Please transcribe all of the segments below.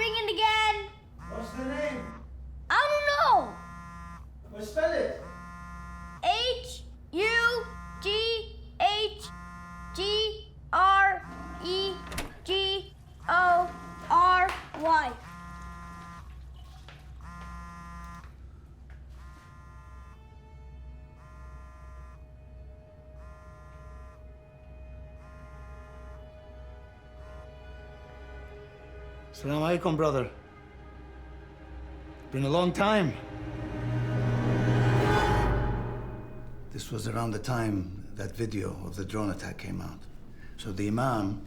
ringing again. What's the name? I don't know. Well, spell it. Hugregory. Assalamu alaikum, brother. Been a long time. This was around the time that video of the drone attack came out. So the Imam,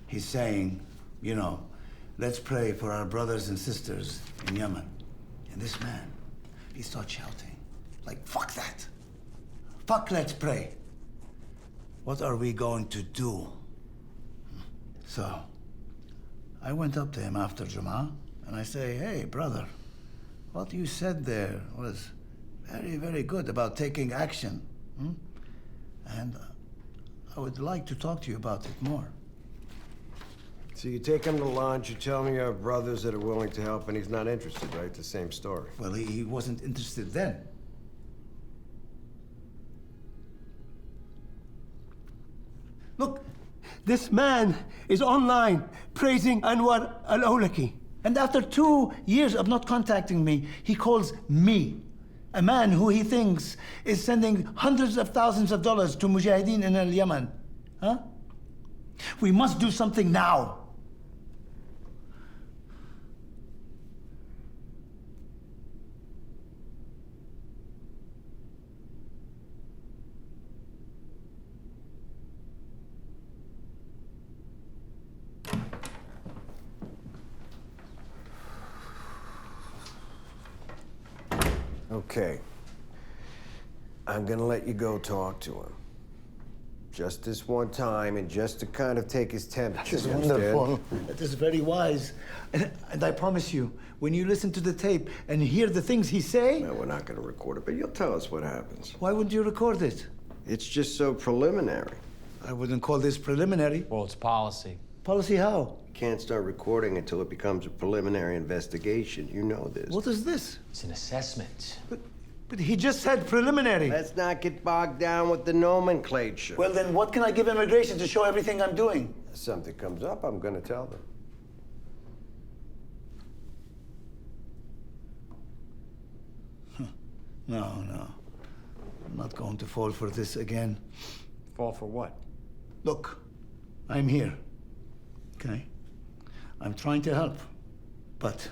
he's saying, you know, let's pray for our brothers and sisters in Yemen. And this man, he starts shouting, like, fuck that. Fuck, let's pray. What are we going to do? So, I went up to him after Jummah, and I say, hey, brother, what you said there was very, very good about taking action. And I would like to talk to you about it more. So you take him to lunch, you tell me you have brothers that are willing to help, and he's not interested, right? The same story. Well, he wasn't interested then. Look, this man is online praising Anwar al-Awlaki. And after 2 years of not contacting me, he calls me, a man who he thinks is sending hundreds of thousands of dollars to Mujahideen in Yemen. Huh? We must do something now. Okay. I'm gonna let you go talk to him. Just this one time, and just to kind of take his temperature. That is wonderful. That is very wise. And I promise you, when you listen to the tape and hear the things he say... No, we're not gonna record it, but you'll tell us what happens. Why wouldn't you record it? It's just so preliminary. I wouldn't call this preliminary. Well, it's policy. Policy how? You can't start recording until it becomes a preliminary investigation. You know this. What is this? It's an assessment. But he just said preliminary. Let's not get bogged down with the nomenclature. Well, then what can I give immigration to show everything I'm doing? If something comes up, I'm gonna tell them. No. I'm not going to fall for this again. Fall for what? Look, I'm here. Okay? I'm trying to help. But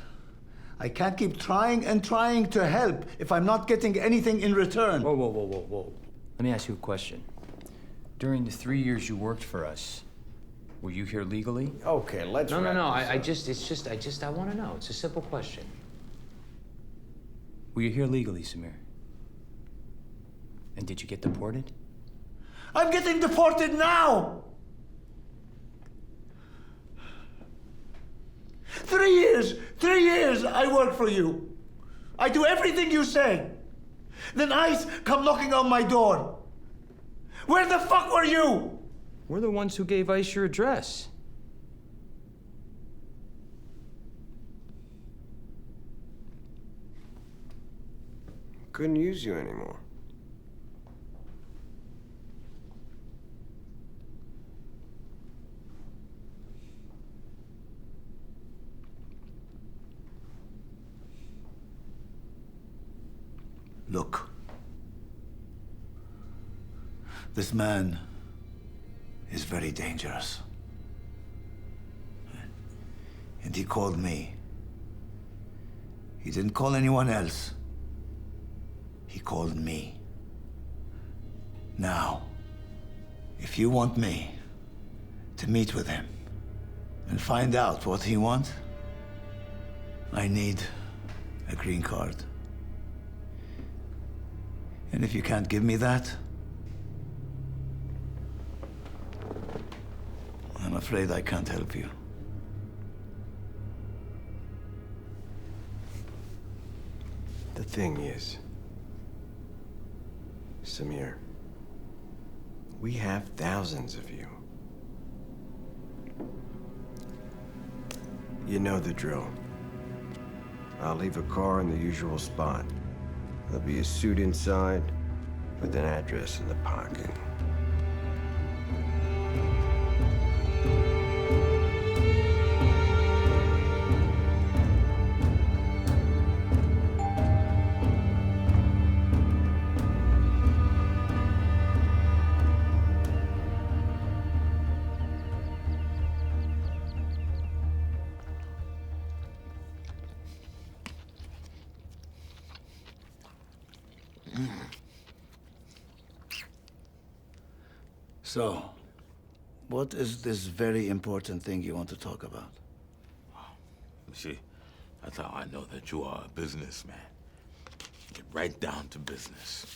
I can't keep trying and trying to help if I'm not getting anything in return. Whoa. Let me ask you a question. During the 3 years you worked for us, were you here legally? Okay, let's No. wrap this I up. want to know. It's a simple question. Were you here legally, Samir? And did you get deported? I'm getting deported now! 3 years! 3 years I work for you. I do everything you say. Then ICE come knocking on my door. Where the fuck were you? We're the ones who gave ICE your address. Couldn't use you anymore. Look. This man is very dangerous. And he called me. He didn't call anyone else. He called me. Now, if you want me to meet with him and find out what he wants, I need a green card. And if you can't give me that, I'm afraid I can't help you. The thing is, Samir, we have thousands of you. You know the drill. I'll leave a car in the usual spot. There'll be a suit inside with an address in the pocket. So, what is this very important thing you want to talk about? You see, that's how I know that you are a businessman. Get right down to business.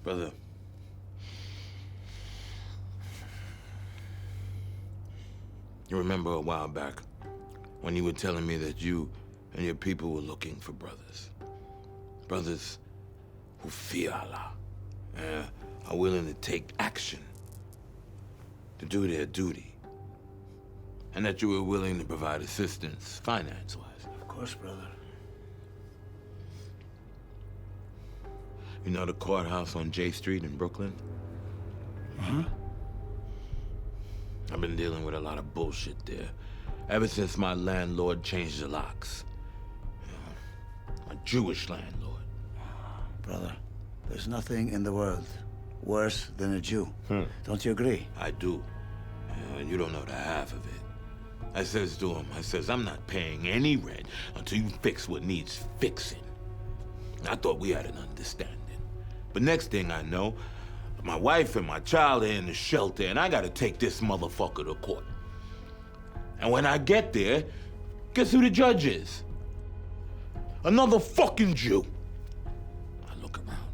Brother, you remember a while back when you were telling me that you and your people were looking for brothers. Brothers who fear Allah and are willing to take action to do their duty. And that you were willing to provide assistance, finance-wise. Of course, brother. You know the courthouse on J Street in Brooklyn? Uh-huh. I've been dealing with a lot of bullshit there. Ever since my landlord changed the locks. A Jewish landlord. Brother, there's nothing in the world worse than a Jew. Don't you agree? I do. And you don't know the half of it. I says to him, I'm not paying any rent until you fix what needs fixing. I thought we had an understanding. But next thing I know, my wife and my child are in the shelter and I gotta take this motherfucker to court. And when I get there, guess who the judge is? Another fucking Jew. I look around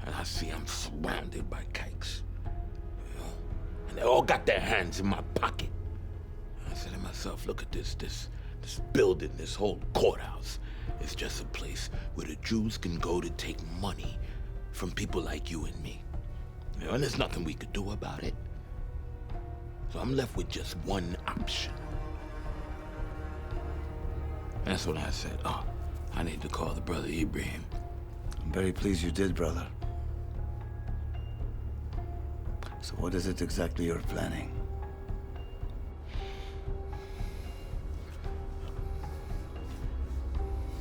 and I see I'm surrounded by kikes. You know? And they all got their hands in my pocket. I said to myself, look at this building, this whole courthouse. It's just a place where the Jews can go to take money from people like you and me. You know, and there's nothing we could do about it. So I'm left with just one option. That's when I said, oh, I need to call the brother Ibrahim. I'm very pleased you did, brother. So what is it exactly you're planning?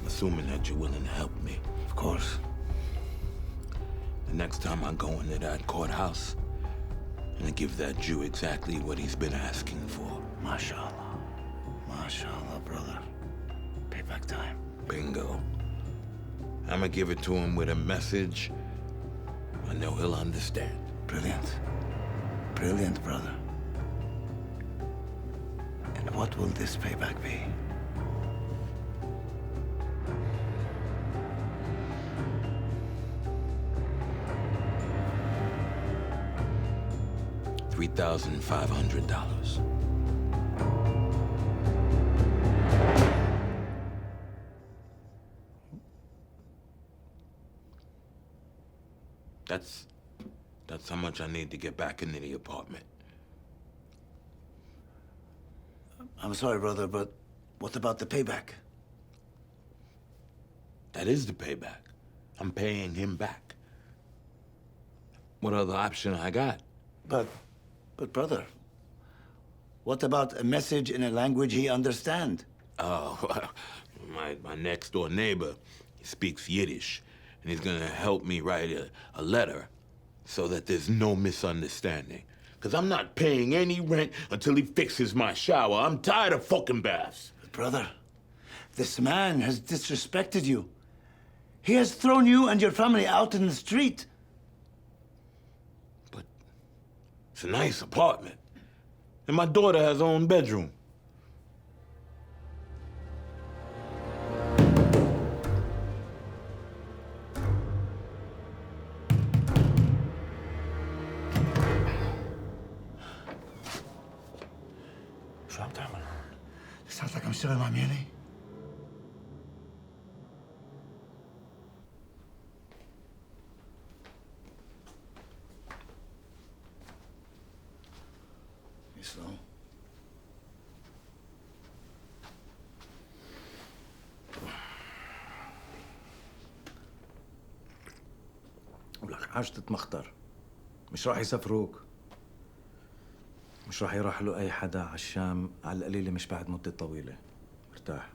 Assuming that you're willing to help me. Of course. The next time I go into that courthouse, I'm gonna give that Jew exactly what he's been asking for. MashaAllah. MashaAllah, brother. Payback time. Bingo. I'm gonna give it to him with a message I know he'll understand. Brilliant. Brilliant, brother. And what will this payback be? $3,500. That's how much I need to get back into the apartment. I'm sorry, brother, but what about the payback? That is the payback. I'm paying him back. What other option I got? But brother, what about a message in a language he understands? Oh, my next door neighbor, he speaks Yiddish, and he's gonna help me write a letter so that there's no misunderstanding. Because I'm not paying any rent until he fixes my shower. I'm tired of fucking baths. But brother, this man has disrespected you. He has thrown you and your family out in the street. But it's a nice apartment. And my daughter has her own bedroom. شو عم تعمل؟ لساتك عم تشتغل مع ميلي؟ لك حاجة تتمخطر. مش راح يسافروك، مش راح يروح له أي حدا على الشام، على القليلة مش بعد مدة طويلة. مرتاح.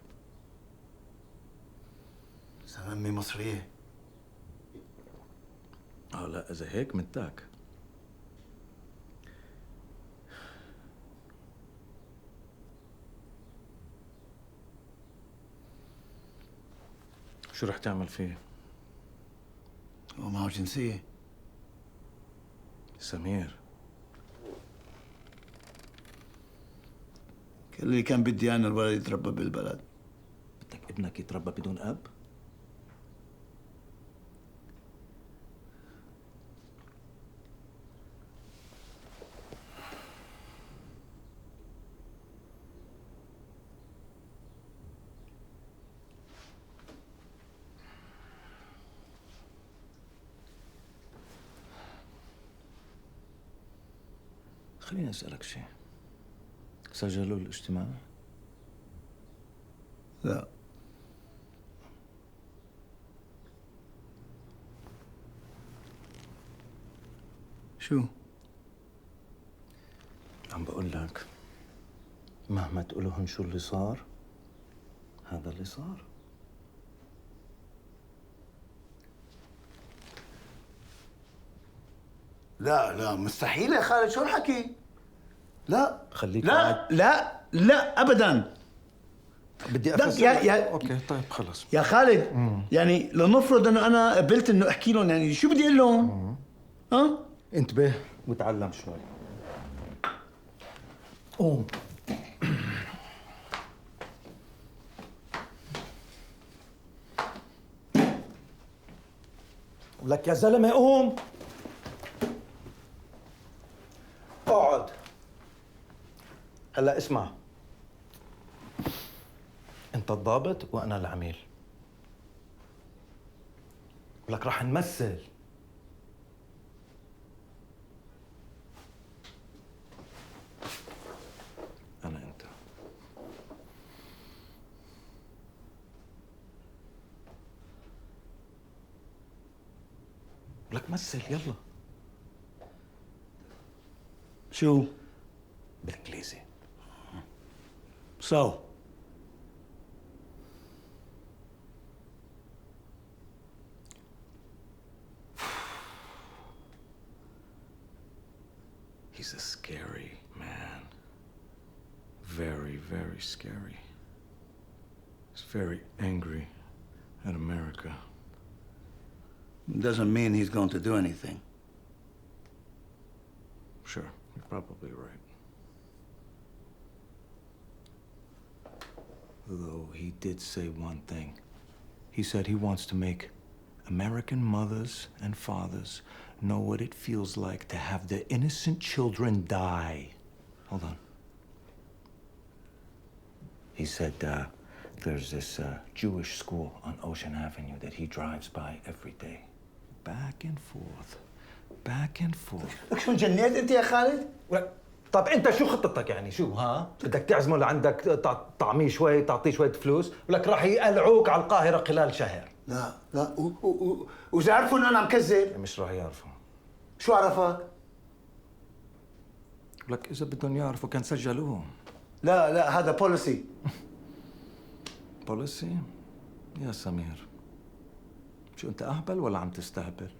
بس أنا أمي مصرية. لا إذا هيك متاك. شو رح تعمل فيه؟ هو معه جنسية. سمير، كل اللي كان بدي أنا الولد يتربى بالبلد. بدك ابنك يتربى بدون أب؟ خليني أسألك شيء. سجلوا الاجتماع؟ لا. شو؟ عم بقول لك مهما تقولهم شو اللي صار، هذا اللي صار. لا لا مستحيل يا خالد، شو الحكي؟ لا خليك لا قاعد. لا لا ابدا. بدي لا افسر اوكي طيب خلص. يا خالد يعني لنفرض انه انا قبلت انه احكي لهم، يعني شو بدي اقول لهم؟ ها؟ انتبه وتعلم شوي. قوم. لك يا زلمه قوم. اقعد. هلا اسمع، انت الضابط وانا العميل، ولك راح نمثل. انا انت. ولك مثل يلا. شو؟ بالانجليزي. So He's a scary man. Very, very scary. He's very angry at America. doesn't mean he's going to do anything. Sure, you're probably right. Though he did say one thing. He said he wants to make American mothers and fathers know what it feels like to have their innocent children die. Hold on. He said there's this Jewish school on Ocean Avenue that he drives by every day. Back and forth. Back and forth. لك شو جنيت انت يا خالد؟ طب انت شو خطتك يعني؟ شو ها؟ بدك تعزمه لعندك طعميه شوي، تعطيه شوية فلوس، ولك راح يقلعوك على القاهرة خلال شهر. لا لا وإذا عرفوا انه انا مكذب مش راح يعرفوا. شو عرفك؟ لك إذا بدهم يعرفوا كان سجلوهم. لا لا هذا بوليسي. بوليسي؟ يا سمير، شو أنت أهبل ولا عم تستهبل؟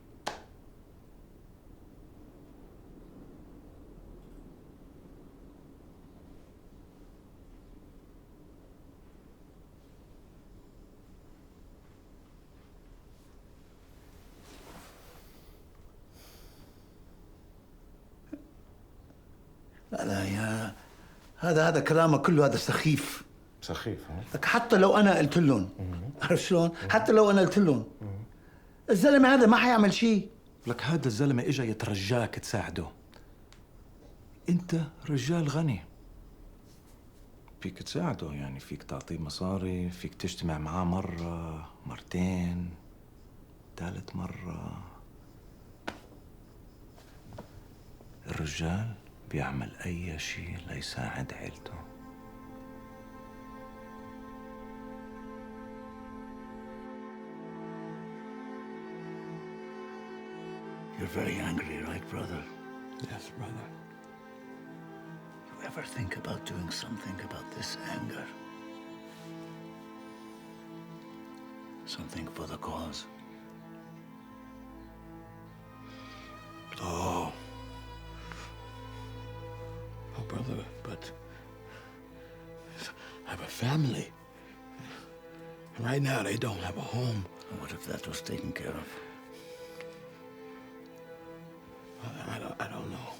لا لا يا هذا كلامك كله هذا سخيف. سخيف ها؟ لك حتى لو انا قلت لهم، عرفت شلون؟ حتى لو انا قلت لهم الزلمه هذا ما حيعمل شيء. لك هذا الزلمة إجا يترجاك تساعده. أنت رجال غني، فيك تساعده، يعني فيك تعطيه مصاري، فيك تجتمع معاه مرة مرتين ثالث مرة. الرجال بيعمل أي شيء ليساعد عيلته. You're very angry, right, brother? Yes, brother. You ever think about doing something about this anger? Something for the cause? Oh. Oh, brother, but I have a family. And right now, they don't have a home. What if that was taken care of? I don't know.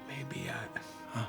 Maybe Huh?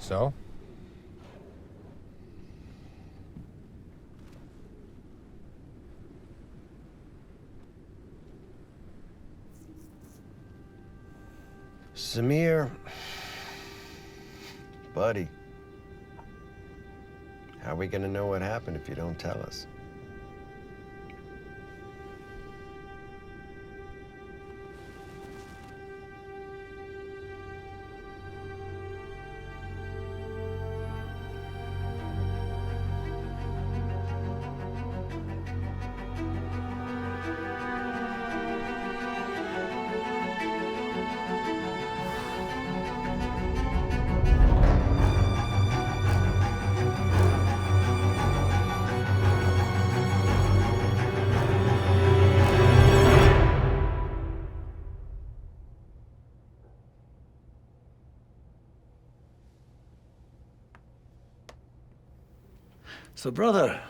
So? Samir, buddy, how are we gonna know what happened if you don't tell us? So, brother,